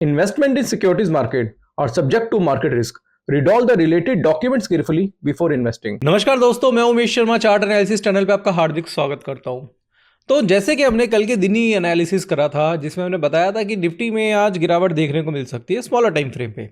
Investment in securities market are subject to market risk. Read all the related documents carefully before investing. नमस्कार दोस्तों, मैं Umesh Sharma chart analysis channel पे आपका हार्दिक स्वागत करता हूं। तो जैसे कि हमने कल के दिन ही एनालिसिस करा था, जिसमें हमने बताया था कि निफ्टी में आज गिरावट देखने को मिल सकती है स्मॉलर टाइम फ्रेम पे।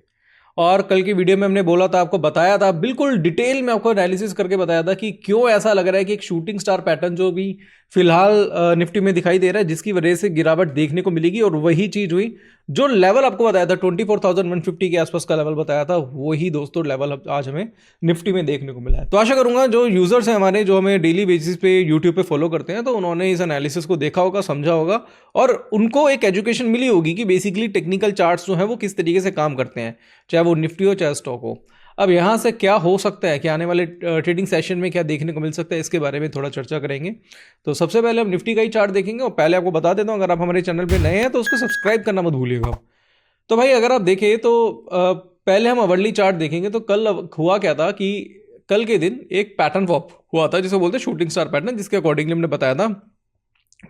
और कल की वीडियो में हमने बोला था, आपको बताया था, बिल्कुल डिटेल में आपको एनालिसिस करके बताया था कि क्यों ऐसा लग रहा है कि एक शूटिंग स्टार पैटर्न जो भी फिलहाल निफ्टी में दिखाई दे रहा है, जिसकी वजह से गिरावट देखने को मिलेगी। और वही चीज हुई, जो लेवल आपको बताया था 24,150 के आसपास का लेवल बताया था, वही दोस्तों लेवल आज हमें निफ्टी में देखने को मिला है। तो आशा करूंगा जो यूजर्स हैं हमारे, जो हमें डेली बेसिस पे यूट्यूब पे फॉलो करते हैं, तो उन्होंने इस एनालिसिस को देखा होगा, समझा होगा और उनको एक एजुकेशन मिली होगी कि बेसिकली टेक्निकल चार्ट्स जो है वो किस तरीके से काम करते हैं, चाहे वो निफ्टी हो चाहे स्टॉक हो। अब यहाँ से क्या हो सकता है कि आने वाले ट्रेडिंग सेशन में क्या देखने को मिल सकता है, इसके बारे में थोड़ा चर्चा करेंगे। तो सबसे पहले हम निफ्टी का ही चार्ट देखेंगे और पहले आपको बता देता हूँ, अगर आप हमारे चैनल पे नए हैं तो उसको सब्सक्राइब करना मत भूलिएगा। तो भाई अगर आप देखें तो पहले हम अवर्ली चार्ट देखेंगे। तो कल हुआ क्या था कि कल के दिन एक पैटर्न फॉर्म हुआ था, जिसे बोलते हैं शूटिंग स्टार पैटर्न, जिसके अकॉर्डिंगली हमने बताया था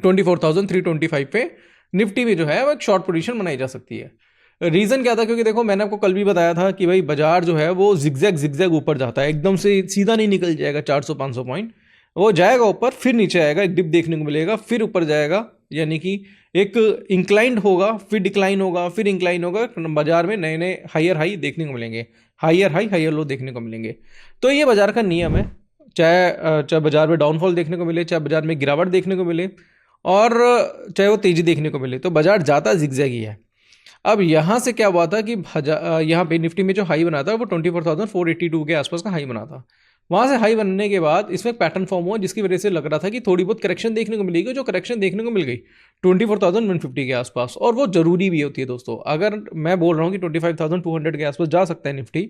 24,325 पे निफ्टी में जो है वो एक शॉर्ट पोजीशन बनाई जा सकती है। रीज़न क्या था, क्योंकि देखो मैंने आपको कल भी बताया था कि भाई बाजार जो है वो जिगजैग ऊपर जाता है, एकदम से सीधा नहीं निकल जाएगा 400-500 पॉइंट। वो जाएगा ऊपर, फिर नीचे आएगा, एक डिप देखने को मिलेगा, फिर ऊपर जाएगा, यानी कि एक इंक्लाइंड होगा, फिर डिक्लाइन होगा, फिर इंक्लाइन होगा। बाजार में नए नए हायर हाई देखने को मिलेंगे, हायर हाई हायर लो देखने को मिलेंगे। तो ये बाजार का नियम है, चाहे बाजार में डाउनफॉल देखने को मिले, चाहे बाजार में गिरावट देखने को मिले, और चाहे वो तेजी देखने को मिले, तो बाजार जाता जिगजैग ही है। अब यहाँ से क्या हुआ था कि यहाँ पे निफ्टी में जो हाई बना था वो 24,482 के आसपास का हाई बना था। वहाँ से हाई बनने के बाद इसमें पैटर्न फॉर्म हुआ, जिसकी वजह से लग रहा था कि थोड़ी बहुत करेक्शन देखने को मिलेगी, जो करेक्शन देखने को मिल गई 24,150 के आसपास। और वो जरूरी भी होती है दोस्तों। अगर मैं बोल रहा हूँ कि 25,200 के आसपास जा सकता है निफ्टी,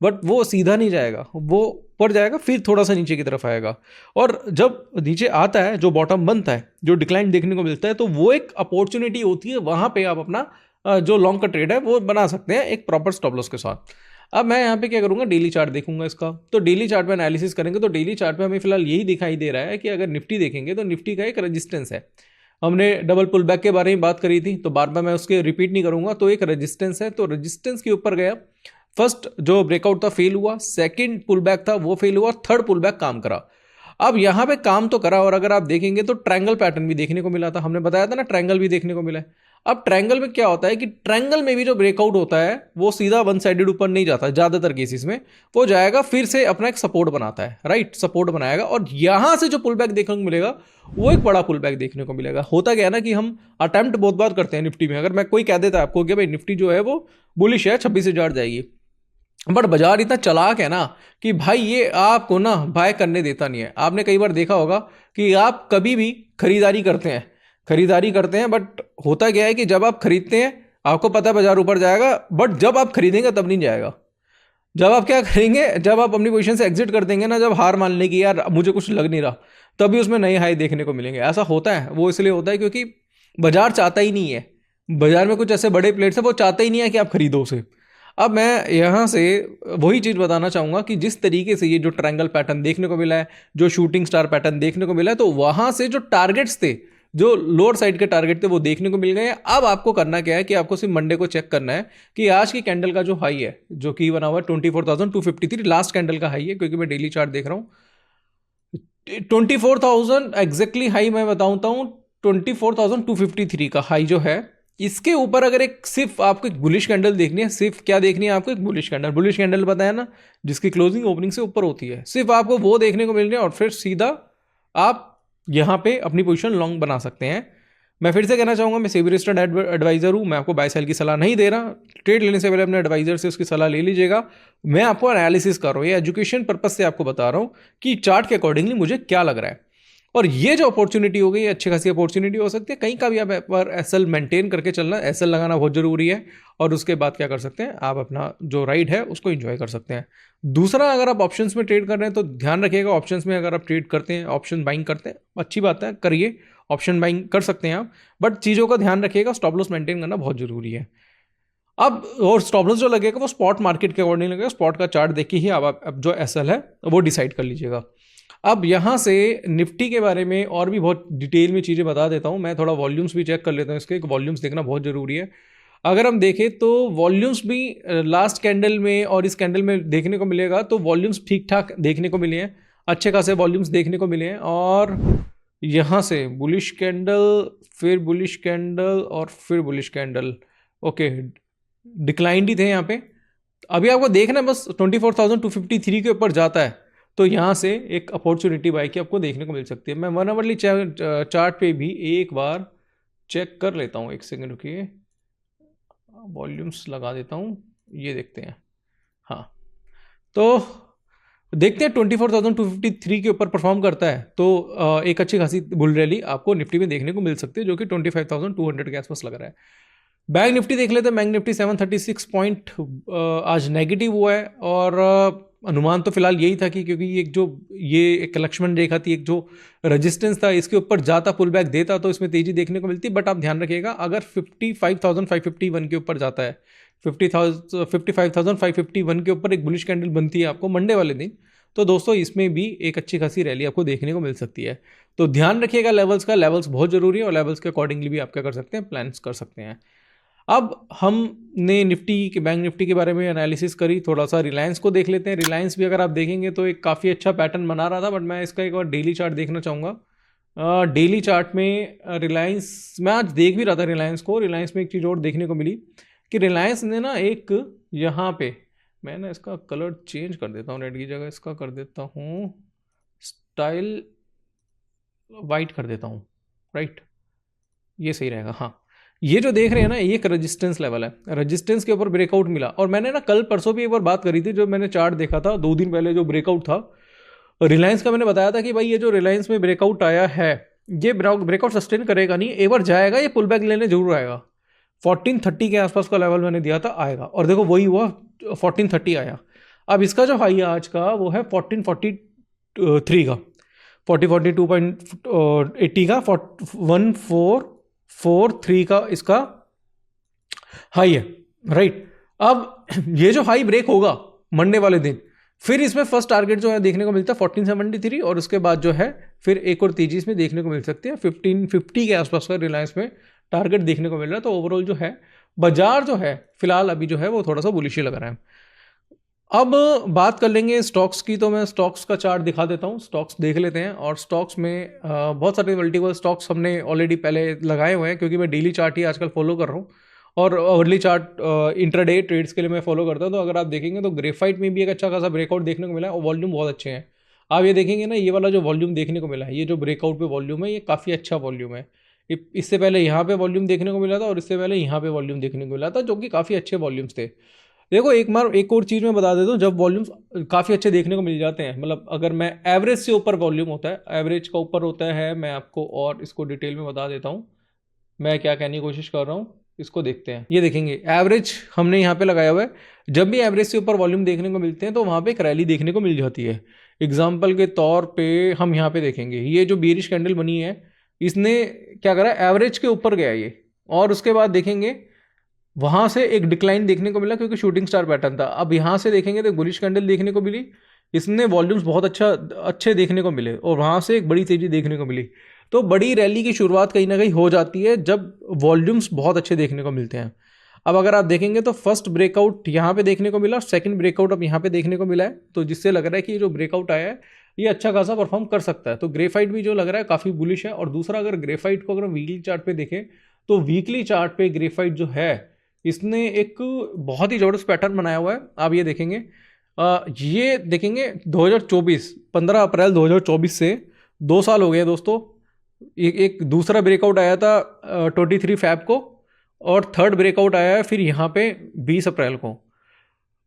बट वो सीधा नहीं जाएगा, वो ऊपर जाएगा, फिर थोड़ा सा नीचे की तरफ आएगा। और जब नीचे आता है, जो बॉटम बनता है, जो डिक्लाइन देखने को मिलता है, तो वो एक अपॉर्चुनिटी होती है, वहाँ पे आप अपना जो लॉन्ग का ट्रेड है वो बना सकते हैं एक प्रॉपर स्टॉप लॉस के साथ। अब मैं यहाँ पे क्या करूँगा, डेली चार्ट देखूंगा इसका। तो डेली चार्ट पे एनालिसिस करेंगे तो डेली चार्ट पे हमें फिलहाल यही दिखाई दे रहा है कि अगर निफ्टी देखेंगे तो निफ्टी का एक रेजिस्टेंस है। हमने डबल पुल बैक के बारे में बात करी थी, तो बार बार मैं उसके रिपीट नहीं करूंगा। तो एक रेजिस्टेंस है, तो रेजिस्टेंस के ऊपर गया, फर्स्ट जो ब्रेकआउट था फेल हुआ, सेकेंड पुल बैक था वो फेल हुआ, थर्ड पुल बैक काम करा। अब यहाँ पे काम तो करा, और अगर आप देखेंगे तो ट्रायंगल पैटर्न भी देखने को मिला था, हमने बताया था ना, ट्रायंगल भी देखने को मिला है। अब ट्रायंगल में क्या होता है कि ट्रायंगल में भी जो ब्रेकआउट होता है वो सीधा वन साइडेड ऊपर नहीं जाता, ज्यादातर केसेस में वो जाएगा, फिर से अपना एक सपोर्ट बनाता है, राइट, सपोर्ट बनाएगा, और यहां से जो पुल बैक देखने को मिलेगा वो एक बड़ा पुल बैक देखने को मिलेगा। होता क्या है ना कि हम अटेम्प्ट बहुत बार करते हैं निफ्टी में। अगर मैं कोई कह देता है आपको कि भाई निफ्टी जो है वो बुलिश है, 26,000 जाएगी, बट बाजार इतना चालाक है ना कि भाई ये आपको ना बाय करने देता नहीं है। आपने कई बार देखा होगा कि आप कभी भी खरीदारी करते हैं, बट होता क्या है कि जब आप खरीदते हैं आपको पता है बाजार ऊपर जाएगा, बट जब आप खरीदेंगे तब नहीं जाएगा। जब आप क्या करेंगे, जब आप अपनी पोजीशन से एग्जिट कर देंगे ना, जब हार मान लेगी यार मुझे कुछ लग नहीं रहा, तभी उसमें नए हाई देखने को मिलेंगे। ऐसा होता है, वो इसलिए होता है क्योंकि बाजार चाहता ही नहीं है, बाजार में कुछ ऐसे बड़े प्लेयर्स हैं वो चाहते ही नहीं है कि आप खरीदो उसे। अब मैं यहाँ से वही चीज़ बताना चाहूँगा कि जिस तरीके से ये जो ट्रायंगल पैटर्न देखने को मिला है, जो शूटिंग स्टार पैटर्न देखने को मिला है, तो वहाँ से जो टारगेट्स थे, जो लोअर साइड के टारगेट थे, वो देखने को मिल गए हैं। अब आपको करना क्या है कि आपको सिर्फ मंडे को चेक करना है कि आज की कैंडल का जो हाई है, जो कि बना हुआ है 24,253, लास्ट कैंडल का हाई है, क्योंकि मैं डेली चार्ट देख रहा हूँ। 24,000 एग्जैक्टली हाई मैं बताता हूँ, 24,253 का हाई जो है, इसके ऊपर अगर एक सिर्फ आपको एक बुलिश कैंडल देखनी है, सिर्फ क्या देखनी है आपको, एक बुलिश कैंडल बताया ना, जिसकी क्लोजिंग ओपनिंग से ऊपर होती है, सिर्फ आपको वो देखने को मिल रही है, और फिर सीधा आप यहाँ पे अपनी पोजीशन लॉन्ग बना सकते हैं। मैं फिर से कहना चाहूँगा, मैं सेबी रजिस्टर्ड एडवाइजर हूँ, मैं आपको बाय सेल की सलाह नहीं दे रहा। ट्रेड लेने से पहले अपने एडवाइजर से उसकी सलाह ले लीजिएगा। मैं आपको एनालिसिस कर रहा हूँ, ये एजुकेशन पर्पज से आपको बता रहा हूँ कि चार्ट के अकॉर्डिंगली मुझे क्या लग रहा है। और ये जो अपॉर्चुनिटी हो गई, अच्छी खासी अपॉर्चुनिटी हो सकती है। कहीं का भी आप पर एसएल मेंटेन करके चलना, एसएल लगाना बहुत जरूरी है, और उसके बाद क्या कर सकते हैं, आप अपना जो राइड है उसको एंजॉय कर सकते हैं। दूसरा, अगर आप ऑप्शंस में ट्रेड कर रहे हैं तो ध्यान रखिएगा, ऑप्शंस में अगर आप ट्रेड करते हैं, ऑप्शन बाइंग करते हैं, अच्छी बात है, करिए, ऑप्शन बाइंग कर सकते हैं आप, बट चीज़ों का ध्यान रखिएगा, स्टॉप लॉस मेंटेन करना बहुत जरूरी है। अब और स्टॉप लॉस जो लगेगा वो स्पॉट मार्केट के अकॉर्डिंग लगेगा, स्पॉट का चार्ट देखिए ही आप जो एसएल है वो डिसाइड कर लीजिएगा। अब यहाँ से निफ्टी के बारे में और भी बहुत डिटेल में चीज़ें बता देता हूँ। मैं थोड़ा वॉल्यूम्स भी चेक कर लेता हूँ इसके, वॉल्यूम्स देखना बहुत ज़रूरी है। अगर हम देखें तो वॉल्यूम्स भी लास्ट कैंडल में और इस कैंडल में देखने को मिलेगा, तो वॉल्यूम्स ठीक ठाक देखने को मिले हैं, अच्छे खासे वॉल्यूम्स देखने को मिले हैं। और यहाँ से बुलिश कैंडल, फिर बुलिश कैंडल और फिर बुलिश कैंडल, ओके, डिक्लाइंड ही थे यहाँ पे। अभी आपको देखना है बस 24,253 के ऊपर जाता है तो यहाँ से एक अपॉर्चुनिटी बाय की आपको देखने को मिल सकती है। मैं 1 आवरली चार्ट पे भी एक बार चेक कर लेता हूँ, एक सेकंड रुकिए, वॉल्यूम्स लगा देता हूँ, ये देखते हैं। हाँ, तो देखते हैं 24,253 के ऊपर परफॉर्म करता है तो एक अच्छी खासी बुल रैली आपको निफ्टी में देखने को मिल सकती है, जो कि 25,200 के आसपास लग रहा है। बैंक निफ्टी देख लेते हैं। बैंक निफ्टी 736 पॉइंट आज नेगेटिव हुआ है, और अनुमान तो फिलहाल यही था कि क्योंकि ये एक लक्ष्मण रेखा थी, एक जो रेजिस्टेंस था, इसके ऊपर जाता पुल बैक देता तो इसमें तेजी देखने को मिलती। बट आप ध्यान रखिएगा, अगर 55,551 के ऊपर जाता है, 55,551 के ऊपर एक बुलिश कैंडल बनती है आपको मंडे वाले दिन, तो दोस्तों इसमें भी एक अच्छी खासी रैली आपको देखने को मिल सकती है। तो ध्यान रखिएगा लेवल्स का, लेवल्स बहुत जरूरी है, और लेवल्स के अकॉर्डिंगली भी आप क्या कर सकते हैं, प्लान्स कर सकते हैं। अब हमने निफ्टी के, बैंक निफ्टी के बारे में एनालिसिस करी, थोड़ा सा रिलायंस को देख लेते हैं। रिलायंस भी अगर आप देखेंगे तो एक काफ़ी अच्छा पैटर्न बना रहा था, बट मैं इसका एक बार डेली चार्ट देखना चाहूँगा। डेली चार्ट में रिलायंस, मैं आज देख भी रहा था रिलायंस को, रिलायंस में एक चीज़ और देखने को मिली कि रिलायंस ने ना एक यहाँ पे, मैं ना इसका कलर चेंज कर देता हूँ, रेड की जगह इसका कर देता हूँ स्टाइल वाइट कर देता हूँ, राइट, ये सही रहेगा। हाँ, ये जो देख रहे हैं ना, ये एक रेजिस्टेंस लेवल है, रेजिस्टेंस के ऊपर ब्रेकआउट मिला। और मैंने ना कल परसों भी एक बार बात करी थी, जो मैंने चार्ट देखा था 2 दिन पहले, जो ब्रेकआउट था रिलायंस का, मैंने बताया था कि भाई ये जो रिलायंस में ब्रेकआउट आया है, ये ब्रेकआउट सस्टेन करेगा नहीं, एक बार जाएगा, ये पुल बैक लेने जरूर आएगा। 1430 के आसपास का लेवल मैंने दिया था आएगा, और देखो वही हुआ, 1430 आया। अब इसका जो हाई है आज का, वो है 1443 का, 1442.80 का, 1443 का इसका हाई है, राइट। अब ये जो हाई ब्रेक होगा मंडे वाले दिन, फिर इसमें फर्स्ट टारगेट जो है देखने को मिलता है 1473, और उसके बाद जो है फिर एक और तेजी इसमें देखने को मिल सकती है 1550 के आसपास का रिलायंस में टारगेट देखने को मिल रहा है। तो ओवरऑल जो है बाजार जो है फिलहाल अभी जो है वो थोड़ा सा बुलिश ही लग रहा है। अब बात कर लेंगे स्टॉक्स की, तो मैं स्टॉक्स का चार्ट दिखा देता हूँ, स्टॉक्स देख लेते हैं। और स्टॉक्स में बहुत सारे मल्टीपल स्टॉक्स हमने ऑलरेडी पहले लगाए हुए हैं, क्योंकि मैं डेली चार्ट ही आजकल फॉलो कर रहा हूँ, और अर्ली चार्ट इंट्राडे ट्रेड्स के लिए मैं फॉलो करता हूँ। तो अगर आप देखेंगे तो ग्रेफाइट में भी एक अच्छा खासा ब्रेकआउट देखने को मिला है, और वॉल्यूम बहुत अच्छे हैं। आप ये देखेंगे ना, ये वाला जो वॉल्यूम देखने को मिला है, ये जो ब्रेकआउट पे वॉल्यूम है, ये काफ़ी अच्छा वॉल्यूम है। इससे पहले यहाँ पे वॉल्यूम देखने को मिला था, और इससे पहले यहाँ पे वॉल्यूम देखने को मिला था, जो कि काफ़ी अच्छे वॉल्यूम्स थे। देखो एक और चीज़ मैं बता देता हूँ, जब वॉल्यूम्स काफ़ी अच्छे देखने को मिल जाते हैं, मतलब अगर मैं एवरेज से ऊपर वॉल्यूम होता है, एवरेज का ऊपर होता है, मैं आपको और इसको डिटेल में बता देता हूँ मैं क्या कहने की कोशिश कर रहा हूँ। इसको देखते हैं, ये देखेंगे एवरेज हमने यहाँ पे लगाया हुआ है। जब भी एवरेज से ऊपर वॉल्यूम देखने को मिलते हैं तो वहाँ पे एक रैली देखने को मिल जाती है। एग्जाम्पल के तौर पे हम यहाँ पे देखेंगे, ये जो बेरिश कैंडल बनी है, इसने क्या करा, एवरेज के ऊपर गया ये, और उसके बाद देखेंगे वहां से एक डिक्लाइन देखने को मिला, क्योंकि शूटिंग स्टार पैटर्न था। अब यहाँ से देखेंगे तो बुलिश कैंडल देखने को मिली, इसने वॉल्यूम्स बहुत अच्छे देखने को मिले, और वहां से एक बड़ी तेजी देखने को मिली। तो बड़ी रैली की शुरुआत कहीं ना कहीं हो जाती है जब वॉल्यूम्स बहुत अच्छे देखने को मिलते हैं। अब अगर आप देखेंगे तो फर्स्ट ब्रेकआउट यहाँ पे देखने को मिला, सेकंड ब्रेकआउट अब यहाँ पे देखने को मिला है, तो जिससे लग रहा है कि ये जो ब्रेकआउट आया है ये अच्छा खासा परफॉर्म कर सकता है। तो ग्रेफाइट भी जो लग रहा है काफ़ी बुलिश है। और दूसरा, अगर ग्रेफाइट को अगर हम वीकली चार्ट पे देखें तो वीकली चार्ट पे ग्रेफाइट जो है, इसने एक बहुत ही जबरदस्त पैटर्न बनाया हुआ है। आप ये देखेंगे, ये देखेंगे 2024 15 अप्रैल 2024 से 2 साल हो गए दोस्तों। एक दूसरा ब्रेकआउट आया था 23 फैब को, और थर्ड ब्रेकआउट आया है फिर यहाँ पे 20 अप्रैल को।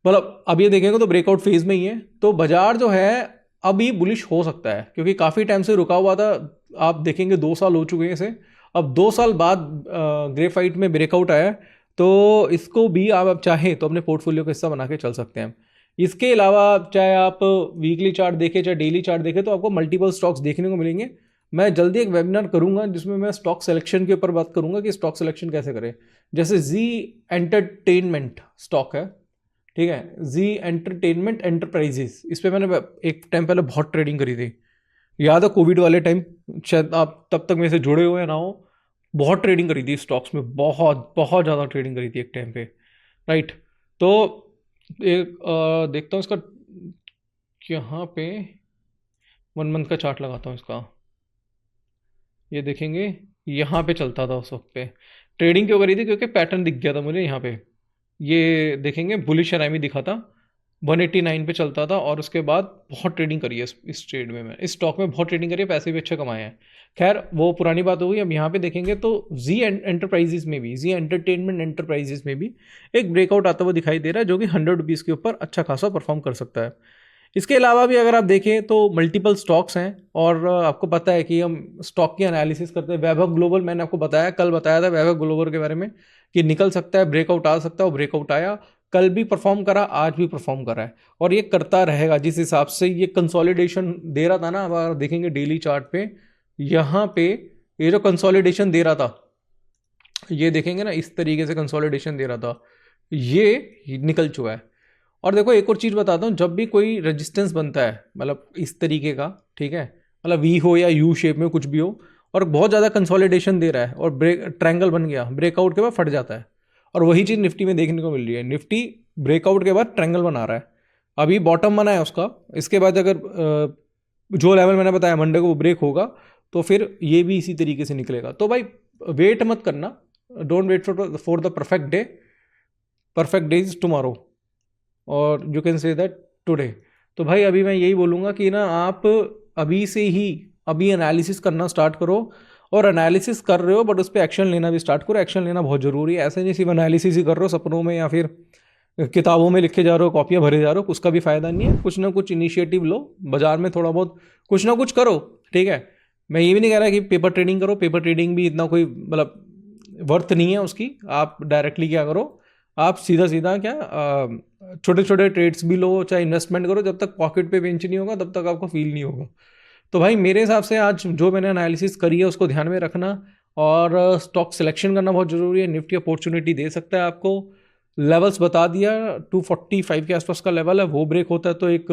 मतलब अब ये देखेंगे तो ब्रेकआउट फेज में ही है। तो बाजार जो है अभी बुलिश हो सकता है, क्योंकि काफ़ी टाइम से रुका हुआ था। आप देखेंगे 2 साल हो चुके हैं इसे, अब 2 साल बाद ग्रेफाइट में ब्रेकआउट आया, तो इसको भी आप चाहें तो अपने पोर्टफोलियो का हिस्सा बना के चल सकते हैं। इसके अलावा चाहे आप वीकली चार्ट देखें चाहे डेली चार्ट देखें, तो आपको मल्टीपल स्टॉक्स देखने को मिलेंगे। मैं जल्दी एक वेबिनार करूंगा जिसमें मैं स्टॉक सिलेक्शन के ऊपर बात करूंगा कि स्टॉक सिलेक्शन कैसे करें। जैसे जी एंटरटेनमेंट स्टॉक है, ठीक है, जी एंटरटेनमेंट एंटरप्राइजेस, इस पर मैंने एक टाइम पहले बहुत ट्रेडिंग करी थी, याद है कोविड वाले टाइम, शायद आप तब तक मेरे से जुड़े हुए ना हो। बहुत ट्रेडिंग करी थी स्टॉक्स में, बहुत बहुत ज़्यादा ट्रेडिंग करी थी एक टाइम पे, राइट। तो एक देखता हूँ इसका यहाँ पे 1 मंथ का चार्ट लगाता हूँ इसका। ये देखेंगे यहाँ पे चलता था उस वक्त पे। ट्रेडिंग क्यों करी थी? क्योंकि पैटर्न दिख गया था मुझे यहाँ पे। ये देखेंगे बुलिश एनआईवी दिखा था, 189 पे चलता था, और उसके बाद बहुत ट्रेडिंग करी है इस ट्रेड में, मैं इस स्टॉक में बहुत ट्रेडिंग करी है, पैसे भी अच्छे कमाए हैं। खैर वो पुरानी बात हो गई। अब यहाँ पे देखेंगे तो जी एंटरप्राइजेज में भी, जी एंटरटेनमेंट एंटरप्राइजेज में भी एक ब्रेकआउट आता हुआ दिखाई दे रहा है, जो कि 100 रुपीज़ के ऊपर अच्छा खासा परफॉर्म कर सकता है। इसके अलावा भी अगर आप देखें तो मल्टीपल स्टॉक्स हैं, और आपको पता है कि हम स्टॉक की एनालिसिस करते हैं। वैभव ग्लोबल मैंने आपको बताया, कल बताया था वैभव ग्लोबल के बारे में कि निकल सकता है, ब्रेकआउट आ सकता है, और ब्रेकआउट आया, कल भी परफॉर्म करा, आज भी परफॉर्म करा है, और ये करता रहेगा। जिस हिसाब से ये कंसोलिडेशन दे रहा था ना, अब अगर देखेंगे डेली चार्ट पे, यहाँ पे ये जो कंसोलिडेशन दे रहा था, ये देखेंगे ना, इस तरीके से कंसोलिडेशन दे रहा था, ये निकल चुका है। और देखो एक और चीज़ बताता हूँ, जब भी कोई रेजिस्टेंस बनता है, मतलब इस तरीके का, ठीक है, मतलब वी हो या यू शेप में कुछ भी हो, और बहुत ज़्यादा कंसोलिडेशन दे रहा है और ट्रायंगल बन गया, ब्रेकआउट के बाद फट जाता है। और वही चीज़ निफ्टी में देखने को मिल रही है। निफ्टी ब्रेकआउट के बाद ट्रायंगल बना रहा है, अभी बॉटम बना है उसका। इसके बाद अगर जो लेवल मैंने बताया मंडे को वो ब्रेक होगा, तो फिर ये भी इसी तरीके से निकलेगा। तो भाई वेट मत करना, don't wait for the perfect day, perfect day is tomorrow, और you can say that today. तो भाई अभी मैं यही बोलूँगा कि ना आप अभी से ही अभी एनालिसिस करना स्टार्ट करो, और एनालिसिस कर रहे हो बट उस पर एक्शन लेना भी स्टार्ट करो। एक्शन लेना बहुत ज़रूरी है। ऐसे नहीं सिर्फ एनालिसिस ही कर रहे हो सपनों में, या फिर किताबों में लिखे जा रहे हो, कॉपियाँ भरे जा रहे हो, उसका भी फ़ायदा नहीं है। कुछ ना कुछ इनिशिएटिव लो, बाजार में थोड़ा बहुत कुछ ना कुछ करो, ठीक है। मैं ये भी नहीं कह रहा कि पेपर ट्रेडिंग करो, पेपर ट्रेडिंग भी इतना कोई मतलब वर्थ नहीं है उसकी। आप डायरेक्टली क्या करो, आप सीधा सीधा क्या छोटे छोटे ट्रेड्स भी लो, चाहे इन्वेस्टमेंट करो, जब तक पॉकेट पे पिंच नहीं होगा तब तक आपको फील नहीं होगा। तो भाई मेरे हिसाब से आज जो मैंने एनालिसिस करी है उसको ध्यान में रखना, और स्टॉक सिलेक्शन करना बहुत ज़रूरी है। निफ्टी अपॉर्चुनिटी दे सकता है आपको, लेवल्स बता दिया, 245 के आसपास का लेवल है, वो ब्रेक होता है तो एक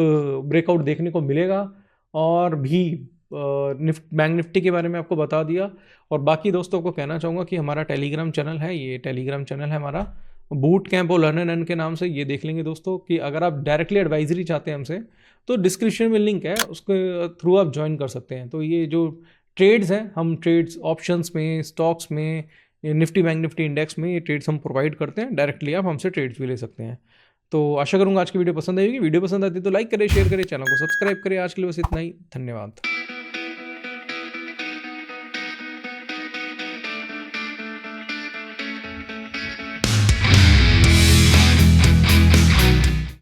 ब्रेकआउट देखने को मिलेगा। और भी बैंक निफ्टी के बारे में आपको बता दिया। और बाकी दोस्तों को कहना चाहूँगा कि हमारा टेलीग्राम चैनल है, ये टेलीग्राम चैनल है हमारा बूट कैंप और लर्न एंड अर्न के नाम से, ये देख लेंगे दोस्तों। कि अगर आप डायरेक्टली एडवाइजरी चाहते हैं हमसे, तो डिस्क्रिप्शन में लिंक है, उसके थ्रू आप ज्वाइन कर सकते हैं। तो ये जो ट्रेड्स हैं, हम ट्रेड्स ऑप्शंस में, स्टॉक्स में, निफ्टी बैंक निफ्टी इंडेक्स में, ये ट्रेड्स हम प्रोवाइड करते हैं। डायरेक्टली आप हमसे ट्रेड्स भी ले सकते हैं। तो आशा करूँगा आज की वीडियो पसंद आएगी। वीडियो पसंद आती है तो लाइक करें, शेयर करें, चैनल को सब्सक्राइब करें। आज के लिए बस इतना ही, धन्यवाद।